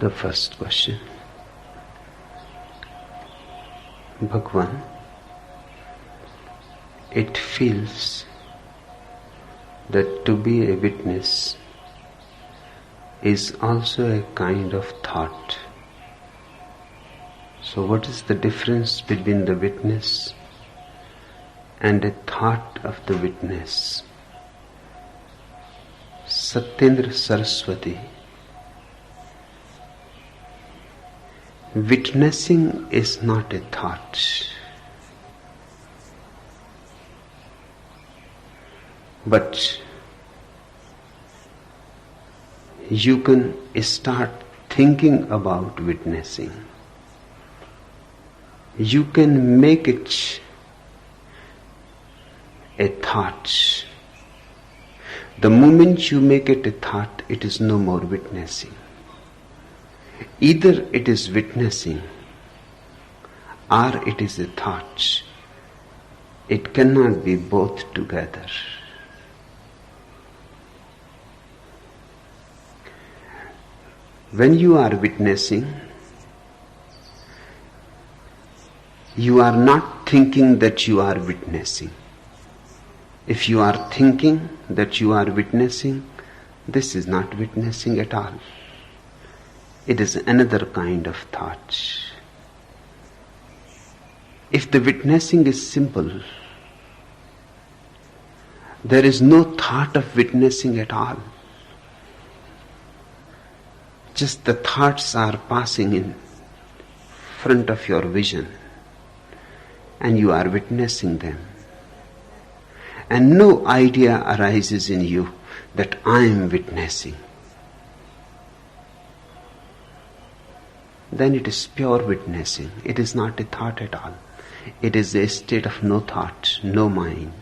The first question. Bhagwan, it feels that to be a witness is also a kind of thought. So what is the difference between the witness and a thought of the witness? Satyendra Saraswati. Witnessing is not a thought. But you can start thinking about witnessing. You can make it a thought. The moment you make it a thought, it is no more witnessing. Either it is witnessing or it is a thought. It cannot be both together. When you are witnessing, you are not thinking that you are witnessing. If you are thinking that you are witnessing, this is not witnessing at all. It is another kind of thought. If the witnessing is simple, there is no thought of witnessing at all. Just the thoughts are passing in front of your vision and you are witnessing them. And no idea arises in you that I am witnessing. Then it is pure witnessing. It is not a thought at all. It is a state of no thought, no mind.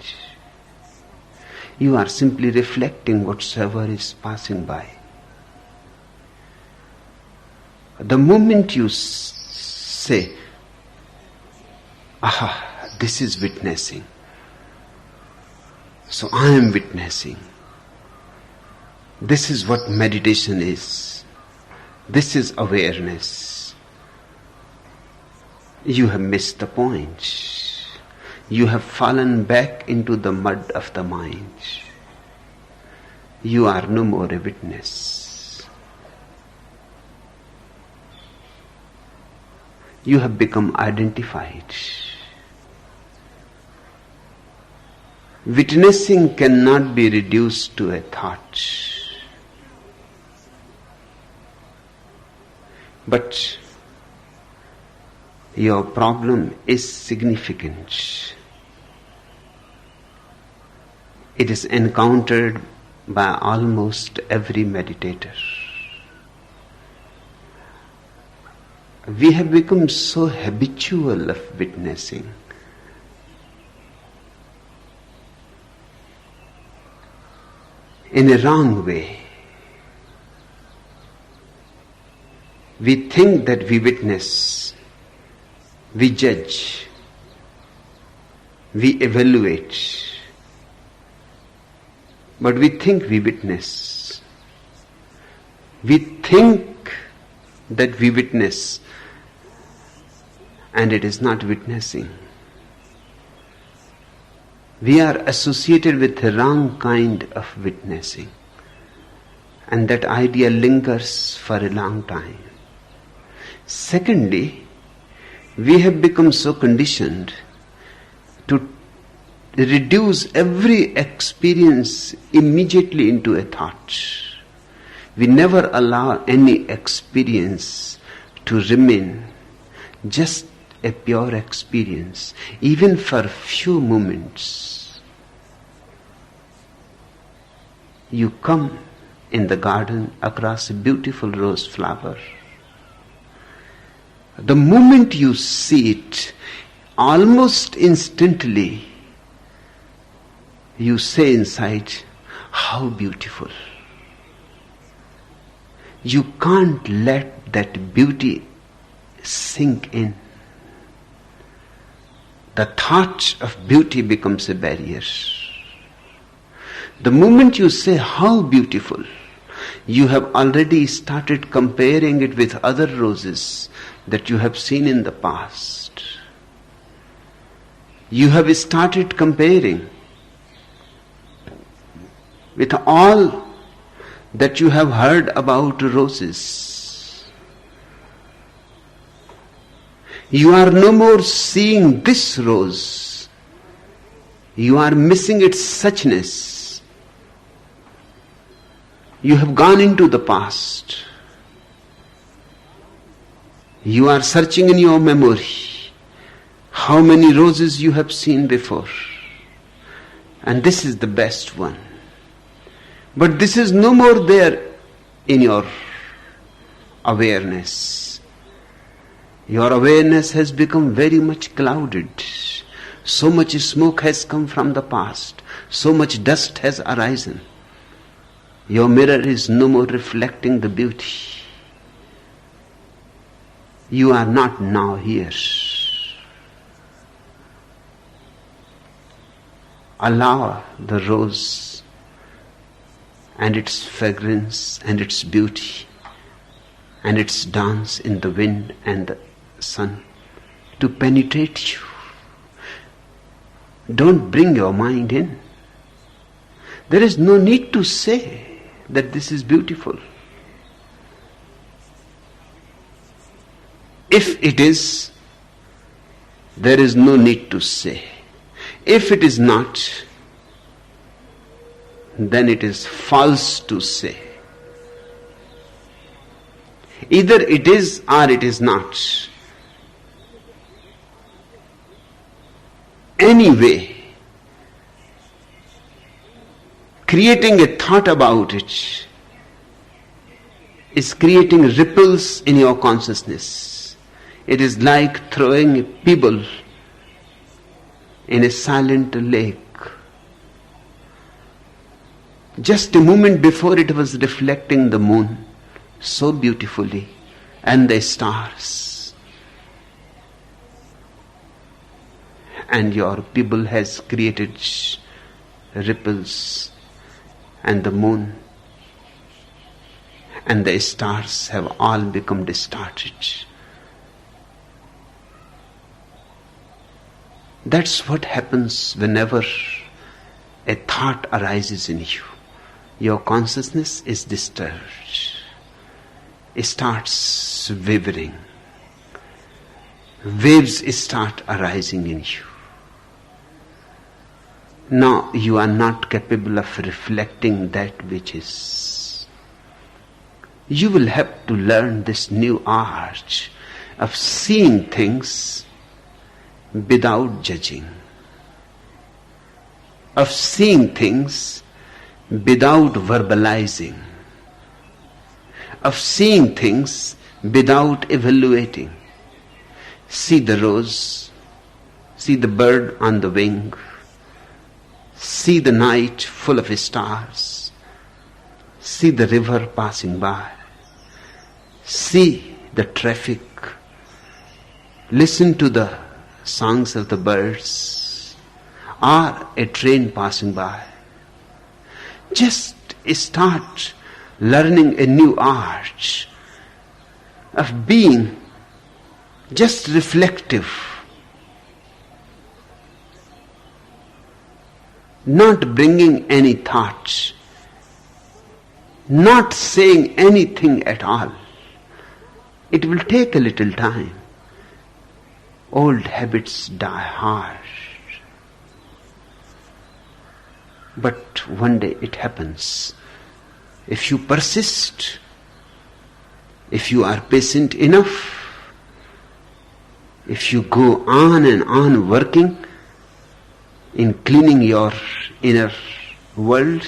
You are simply reflecting whatsoever is passing by. The moment you say, aha, this is witnessing, so I am witnessing. This is what meditation is. This is awareness. You have missed the point. You have fallen back into the mud of the mind. You are no more a witness. You have become identified. Witnessing cannot be reduced to a thought. But your problem is significant. It is encountered by almost every meditator. We have become so habitual of witnessing. In a wrong way. We think that we witness, we judge, we evaluate, but we think we witness. We think that we witness, and it is not witnessing. We are associated with the wrong kind of witnessing, and that idea lingers for a long time. Secondly, we have become so conditioned to reduce every experience immediately into a thought. We never allow any experience to remain just a pure experience, even for few moments. You come in the garden across a beautiful rose flower. The moment you see it, almost instantly, you say inside, how beautiful. You can't let that beauty sink in. The thought of beauty becomes a barrier. The moment you say, how beautiful, you have already started comparing it with other roses that you have seen in the past. You have started comparing with all that you have heard about roses. You are no more seeing this rose. You are missing its suchness. You have gone into the past. You are searching in your memory how many roses you have seen before. And this is the best one. But this is no more there in your awareness. Your awareness has become very much clouded. So much smoke has come from the past. So much dust has arisen. Your mirror is no more reflecting the beauty. You are not now here. Allow the rose and its fragrance and its beauty and its dance in the wind and the sun to penetrate you. Don't bring your mind in. There is no need to say that this is beautiful. If it is, there is no need to say. If it is not, then it is false to say. Either it is or it is not. Anyway, creating a thought about it is creating ripples in your consciousness. It is like throwing a pebble in a silent lake. Just a moment before it was reflecting the moon so beautifully and the stars. And your pebble has created ripples, and the moon and the stars have all become distorted. That's what happens whenever a thought arises in you. Your consciousness is disturbed. It starts wavering. Waves start arising in you. Now you are not capable of reflecting that which is. You will have to learn this new art of seeing things without judging, of seeing things without verbalizing, of seeing things without evaluating. See the rose, see the bird on the wing, see the night full of stars, see the river passing by, see the traffic, listen to the songs of the birds, or a train passing by. Just start learning a new art of being just reflective, not bringing any thoughts, not saying anything at all. It will take a little time. Old habits die hard. But one day it happens. If you persist, if you are patient enough, if you go on and on working in cleaning your inner world,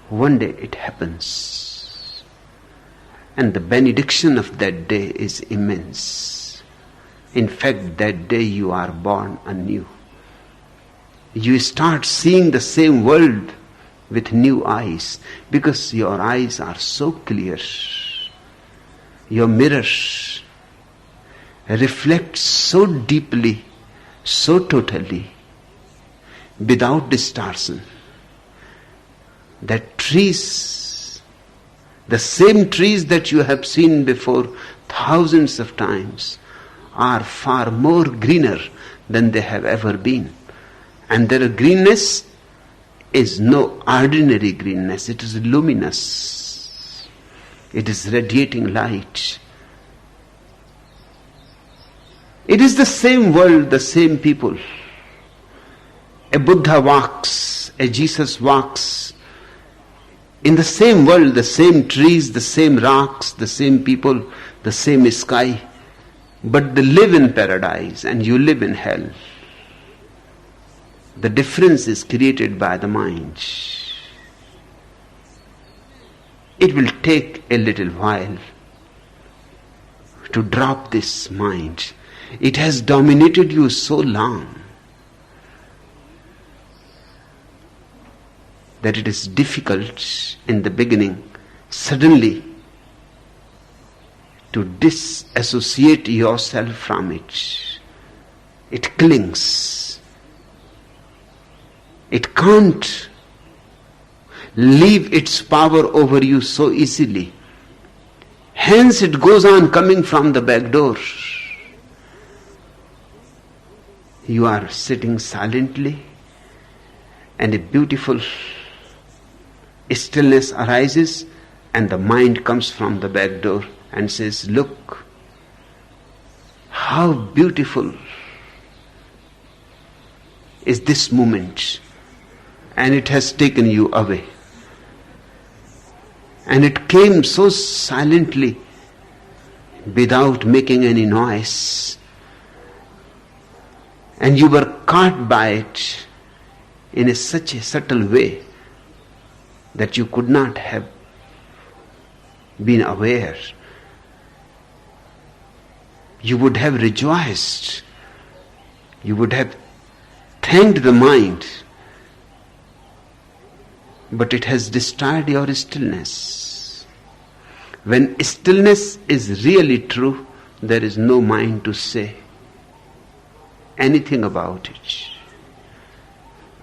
one day it happens. And the benediction of that day is immense. In fact, that day you are born anew. You start seeing the same world with new eyes, because your eyes are so clear. Your mirror reflects so deeply, so totally, without distortion, that trees The same trees that you have seen before thousands of times are far more greener than they have ever been. And their greenness is no ordinary greenness. It is luminous. It is radiating light. It is the same world, the same people. A Buddha walks, a Jesus walks. In the same world, the same trees, the same rocks, the same people, the same sky. But they live in paradise and you live in hell. The difference is created by the mind. It will take a little while to drop this mind. It has dominated you so long that it is difficult in the beginning suddenly to disassociate yourself from it. It clings. It can't leave its power over you so easily. Hence it goes on coming from the back door. You are sitting silently and a beautiful stillness arises and the mind comes from the back door and says, look, how beautiful is this moment. And it has taken you away. And it came so silently without making any noise. And you were caught by it in such a subtle way that you could not have been aware. You would have rejoiced. You would have thanked the mind. But it has destroyed your stillness. When stillness is really true, there is no mind to say anything about it.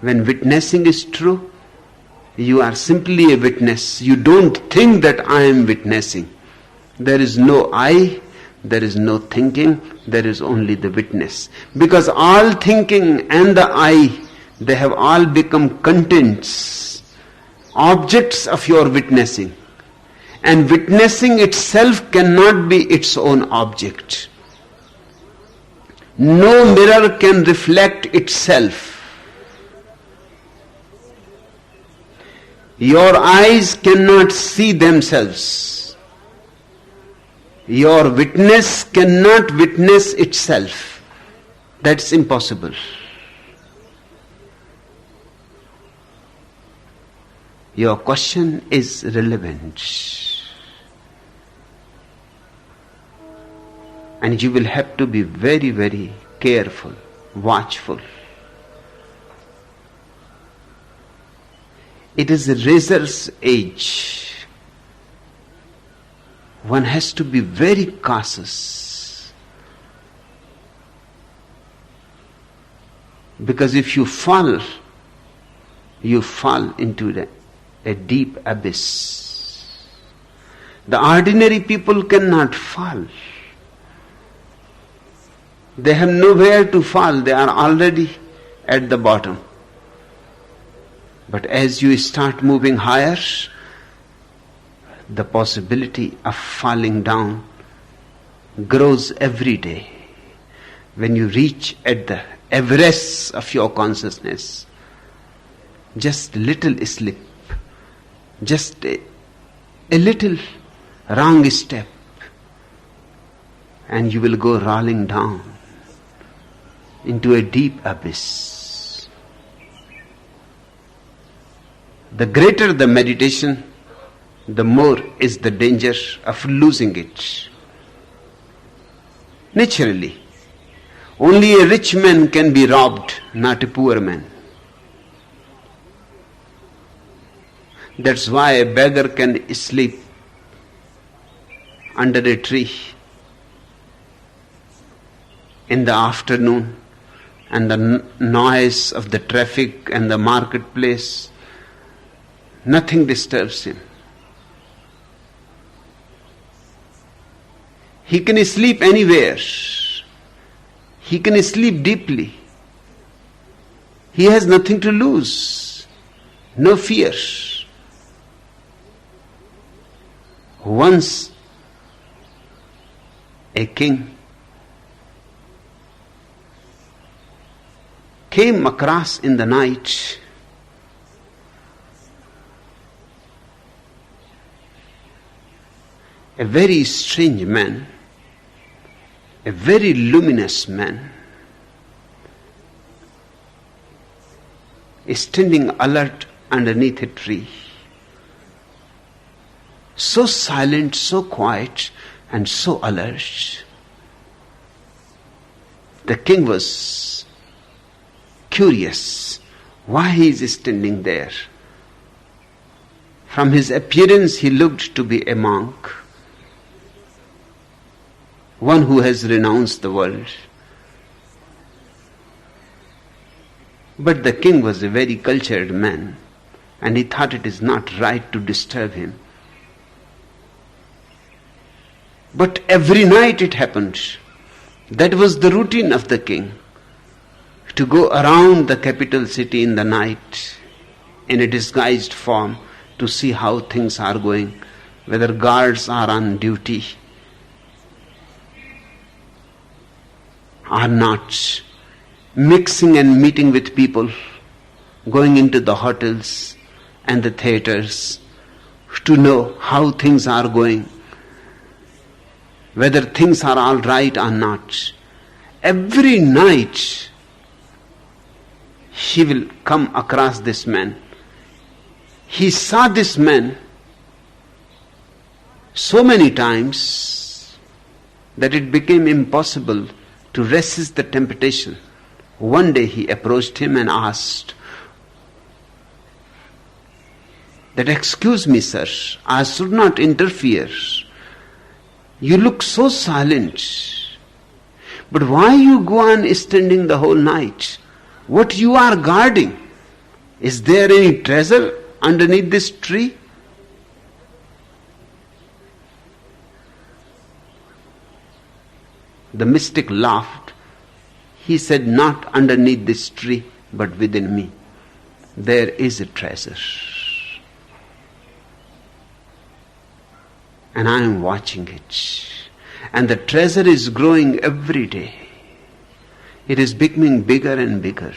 When witnessing is true, you are simply a witness. You don't think that I am witnessing. There is no I, there is no thinking, there is only the witness. Because all thinking and the I, they have all become contents, objects of your witnessing. And witnessing itself cannot be its own object. No mirror can reflect itself. Your eyes cannot see themselves. Your witness cannot witness itself. That's impossible. Your question is relevant. And you will have to be very, very careful, watchful. It is a razor's edge. One has to be very cautious. Because if you fall into a deep abyss. The ordinary people cannot fall. They have nowhere to fall. They are already at the bottom. But as you start moving higher, the possibility of falling down grows every day. When you reach at the Everest of your consciousness, just little slip, just a little wrong step, and you will go rolling down into a deep abyss. The greater the meditation, the more is the danger of losing it. Naturally, only a rich man can be robbed, not a poor man. That's why a beggar can sleep under a tree in the afternoon, and the noise of the traffic and the marketplace, nothing disturbs him. He can sleep anywhere. He can sleep deeply. He has nothing to lose, no fear. Once a king came across in the night a very strange man, a very luminous man, standing alert underneath a tree. So silent, so quiet, and so alert. The king was curious why he is standing there. From his appearance, he looked to be a monk, one who has renounced the world. But the king was a very cultured man, and he thought it is not right to disturb him. But every night it happened. That was the routine of the king, to go around the capital city in the night in a disguised form to see how things are going, whether guards are on duty or not, mixing and meeting with people, going into the hotels and the theaters to know how things are going, whether things are all right or not. Every night he will come across this man. He saw this man so many times that it became impossible to resist the temptation. One day he approached him and asked that, "Excuse me, sir, I should not interfere. You look so silent, but why you go on standing the whole night? What you are guarding? Is there any treasure underneath this tree?" The mystic laughed. He said, "Not underneath this tree, but within me. There is a treasure. And I am watching it. And the treasure is growing every day. It is becoming bigger and bigger.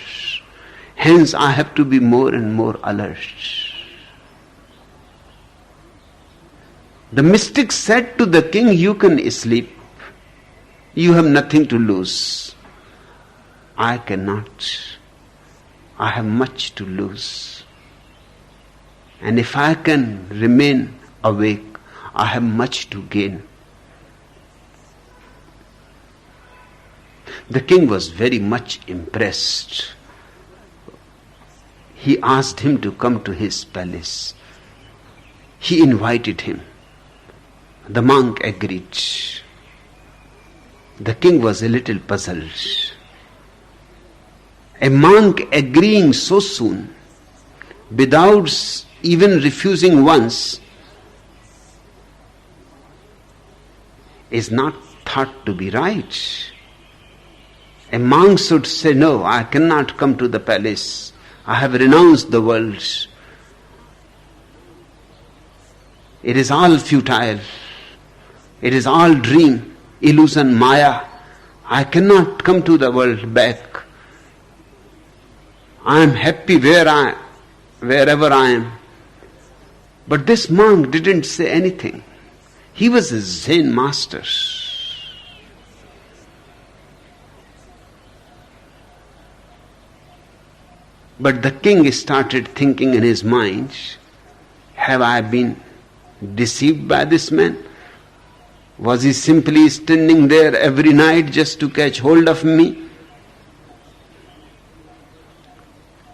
Hence I have to be more and more alert." The mystic said to the king, "You can sleep. You have nothing to lose. I cannot. I have much to lose. And if I can remain awake, I have much to gain." The king was very much impressed. He asked him to come to his palace. He invited him. The monk agreed. The king was a little puzzled. A monk agreeing so soon, without even refusing once, is not thought to be right. A monk should say, "No, I cannot come to the palace. I have renounced the world. It is all futile. It is all dream, illusion, maya. I cannot come to the world back. I am happy wherever I am." But this monk didn't say anything. He was a Zen master. But the king started thinking in his mind, "Have I been deceived by this man? Was he simply standing there every night just to catch hold of me?"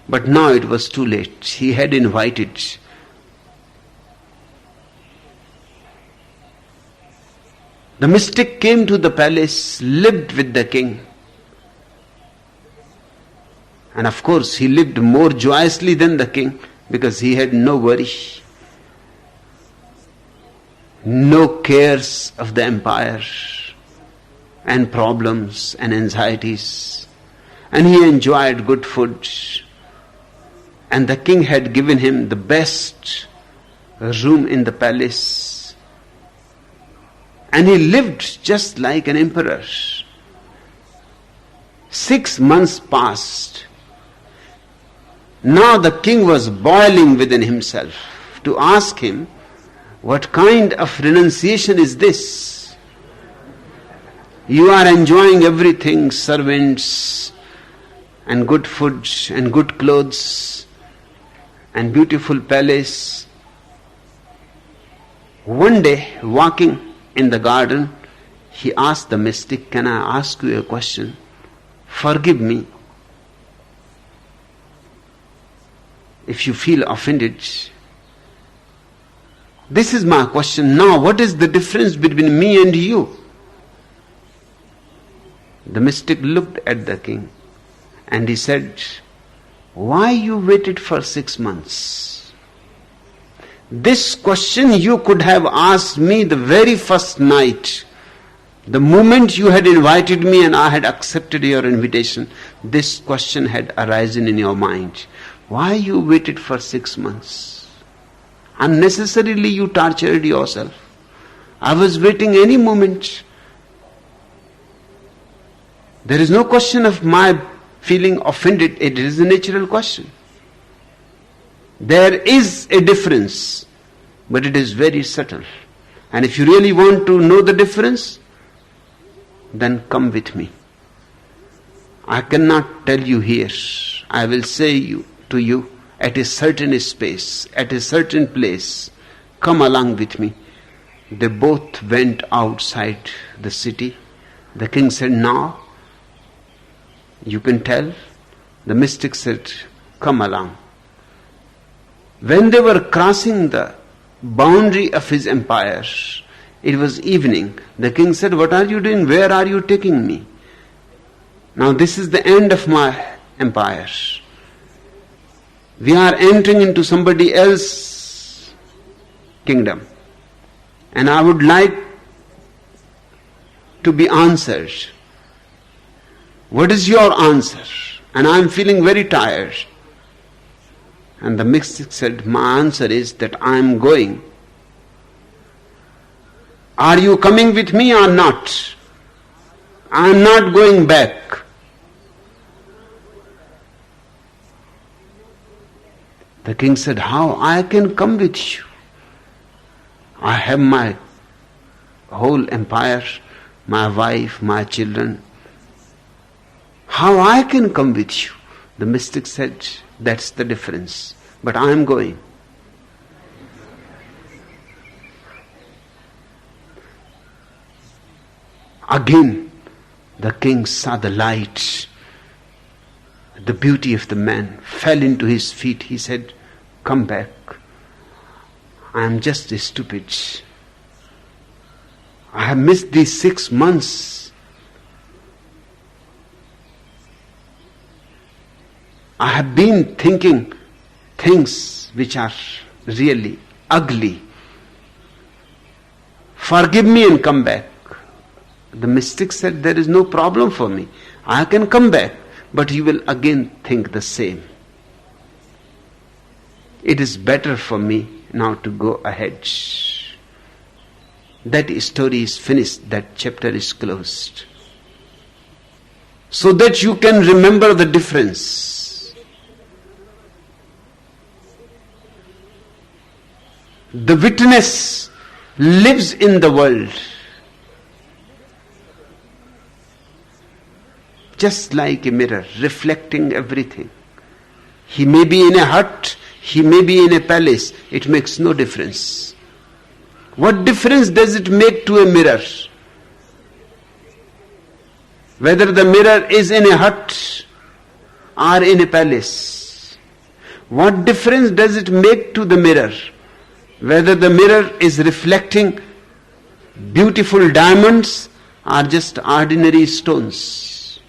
But now it was too late. He had invited. The mystic came to the palace, lived with the king. And of course, he lived more joyously than the king because he had no worry, no cares of the empire. and problems and anxieties. And he enjoyed good food. And the king had given him the best room in the palace. And he lived just like an emperor. 6 months passed. Now the king was boiling within himself to ask him, what kind of renunciation is this? You are enjoying everything, servants and good food and good clothes and beautiful palace. One day, walking in the garden, he asked the mystic, can I ask you a question? Forgive me if you feel offended. This is my question. Now, what is the difference between me and you? The mystic looked at the king and he said, why you waited for 6 months? This question you could have asked me the very first night. The moment you had invited me and I had accepted your invitation, this question had arisen in your mind. Why you waited for 6 months? Unnecessarily you tortured yourself. I was waiting any moment. There is no question of my feeling offended. It is a natural question. There is a difference, but it is very subtle. And if you really want to know the difference, then come with me. I cannot tell you here. I will say to you at a certain space, at a certain place. Come along with me. They both went outside the city. The king said, now you can tell. The mystic said, come along. When they were crossing the boundary of his empire, it was evening. The king said, what are you doing? Where are you taking me? Now this is the end of my empire. We are entering into somebody else's kingdom. And I would like to be answered. What is your answer? And I am feeling very tired. And the mystic said, my answer is that I am going. Are you coming with me or not? I am not going back. The king said, how I can come with you? I have my whole empire, my wife, my children. How I can come with you? The mystic said, that's the difference. But I am going. Again, the king saw the light, the beauty of the man, fell into his feet. He said, come back. I am just stupid. I have missed these 6 months. I have been thinking things which are really ugly. Forgive me and come back. The mystic said, there is no problem for me. I can come back, but you will again think the same. It is better for me now to go ahead. That story is finished. That chapter is closed. So that you can remember the difference. The witness lives in the world. Just like a mirror, reflecting everything. He may be in a hut, he may be in a palace. It makes no difference. What difference does it make to a mirror? Whether the mirror is in a hut or in a palace. What difference does it make to the mirror? Whether the mirror is reflecting beautiful diamonds or just ordinary stones.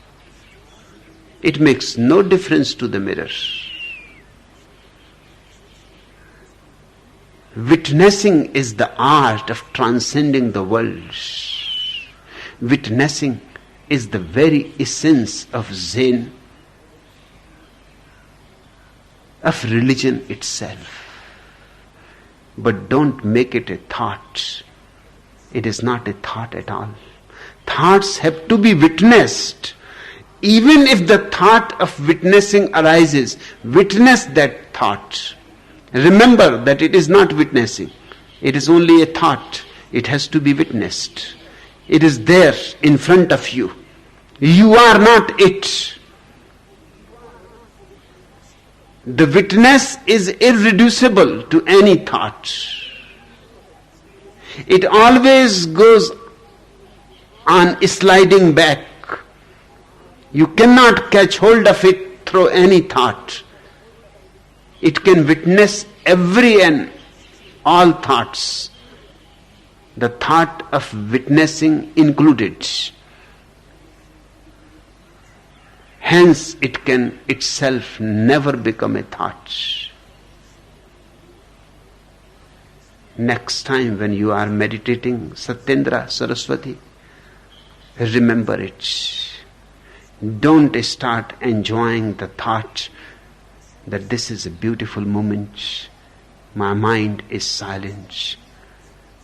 It makes no difference to the mirror. Witnessing is the art of transcending the world. Witnessing is the very essence of Zen, of religion itself. But don't make it a thought. It is not a thought at all. Thoughts have to be witnessed. Even if the thought of witnessing arises, witness that thought. Remember that it is not witnessing. It is only a thought. It has to be witnessed. It is there in front of you. You are not it. The witness is irreducible to any thought. It always goes on sliding back. You cannot catch hold of it through any thought. It can witness every and all thoughts. The thought of witnessing included. Hence, it can itself never become a thought. Next time when you are meditating Satyendra Saraswati, remember it. Don't start enjoying the thought that this is a beautiful moment. My mind is silent.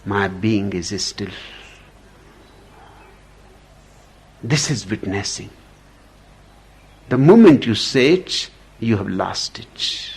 My being is still. This is witnessing. The moment you say it, you have lost it.